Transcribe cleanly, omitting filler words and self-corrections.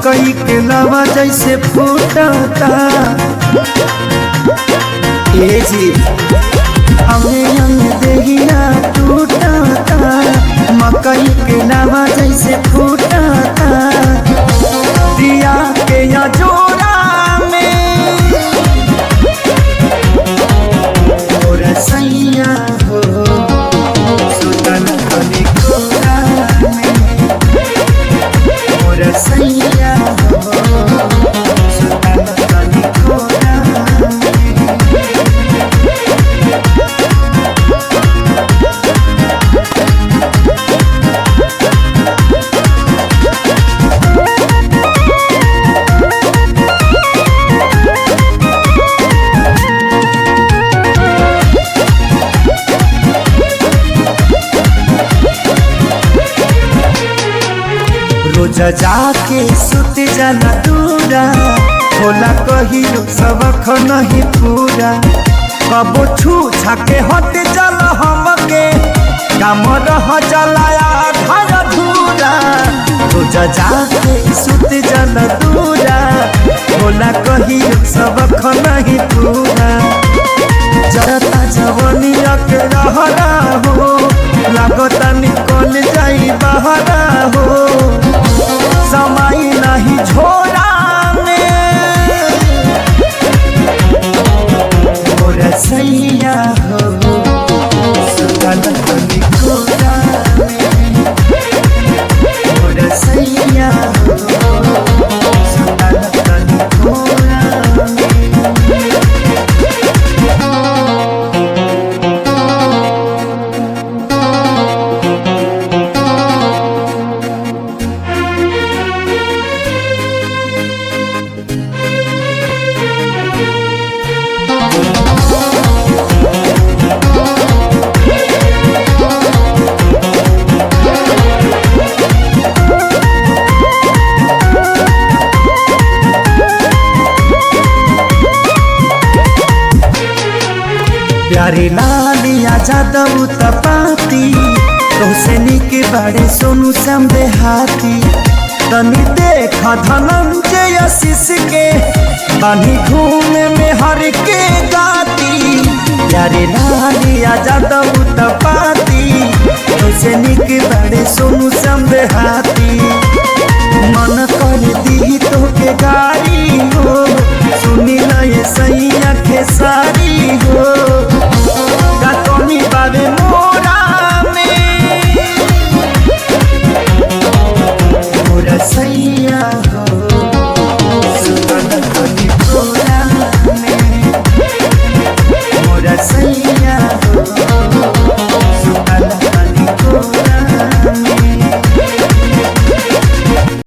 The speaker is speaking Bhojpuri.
मकई के लावा जैसे फूटता। ए जी हमें हमें देहिया टूटता, मकई के लावा जैसे फूटता। दिया के या जोड़ा में और सैया हो सुतन कली कोरा में और सैया हो सुतन कली कोरा में। रोज जाके सुत जाला दूरा, होला कहियो सबक नहीं पूरा। कबो छू छाके हट जाला हमके, काम रह जलाया घर धूरा। रोज जाके सुत जाला दूरा, होला कहियो सबक नहीं पूरा। जरता जवनिया के रहरा हो, लागता निकल जाई बहरा हो। समय नहीं झोरा में और सैया हो सुतन कली कोरा में और सैया हो सुतन कली कोरा में। प्यारी लालिया जादव तपाती, तोसे निके बड़े सोनू श्याम देहाती। तनी देख धनंजय आशीष के, बानी घूमे में हर के गाती। प्यारी लालिया जादव तपाती, तोसे निके बड़े सोनू श्याम देहाती।